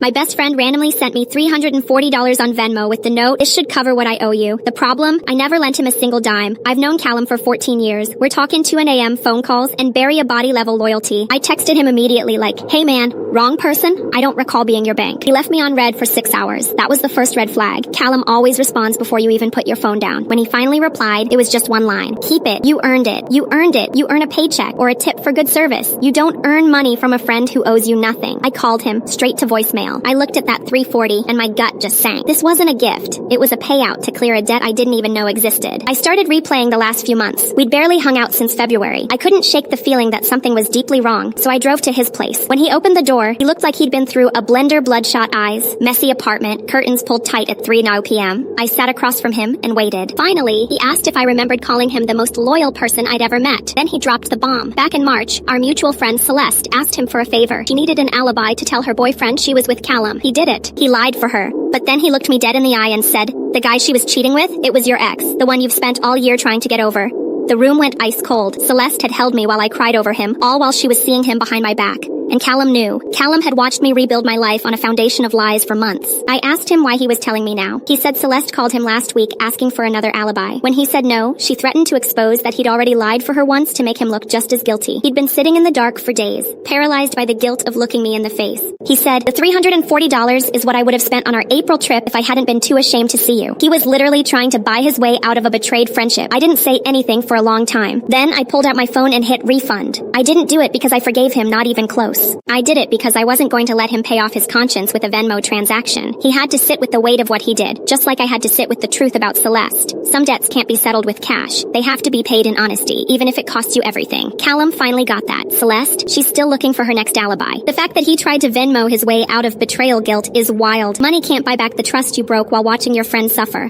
My best friend randomly sent me $340 on Venmo with the note, "This should cover what I owe you." The problem? I never lent him a single dime. I've known Callum for 14 years. We're talking 2 a.m. phone calls and bury a body level loyalty. I texted him immediately like, "Hey man, wrong person? I don't recall being your bank." He left me on red for 6 hours. That was the first red flag. Callum always responds before you even put your phone down. When he finally replied, it was just one line. "Keep it. You earned it. You earned it. You earn a paycheck or a tip for good service. You don't earn money from a friend who owes you nothing." I called him straight to voicemail. I looked at that 340 and my gut just sank. This wasn't a gift. It was a payout to clear a debt I didn't even know existed. I started replaying the last few months. We'd barely hung out since February. I couldn't shake the feeling that something was deeply wrong, so I drove to his place. When he opened the door, he looked like he'd been through a blender, bloodshot eyes, messy apartment, curtains pulled tight at 3 p.m. I sat across from him and waited. Finally, he asked if I remembered calling him the most loyal person I'd ever met. Then he dropped the bomb. Back in March, our mutual friend Celeste asked him for a favor. She needed an alibi to tell her boyfriend she was with Callum. He did it. He lied for her. But then he looked me dead in the eye and said, "The guy she was cheating with? It was your ex, the one you've spent all year trying to get over." The room went ice cold. Celeste had held me while I cried over him, all while she was seeing him behind my back. And Callum knew. Callum had watched me rebuild my life on a foundation of lies for months. I asked him why he was telling me now. He said Celeste called him last week asking for another alibi. When he said no, she threatened to expose that he'd already lied for her once to make him look just as guilty. He'd been sitting in the dark for days, paralyzed by the guilt of looking me in the face. He said, "The $340 is what I would have spent on our April trip if I hadn't been too ashamed to see you." He was literally trying to buy his way out of a betrayed friendship. I didn't say anything for a long time. Then I pulled out my phone and hit refund. I didn't do it because I forgave him, not even close. I did it because I wasn't going to let him pay off his conscience with a Venmo transaction. He had to sit with the weight of what he did, just like I had to sit with the truth about Celeste. Some debts can't be settled with cash. They have to be paid in honesty, even if it costs you everything. Callum finally got that. Celeste, she's still looking for her next alibi. The fact that he tried to Venmo his way out of betrayal guilt is wild. Money can't buy back the trust you broke while watching your friend suffer.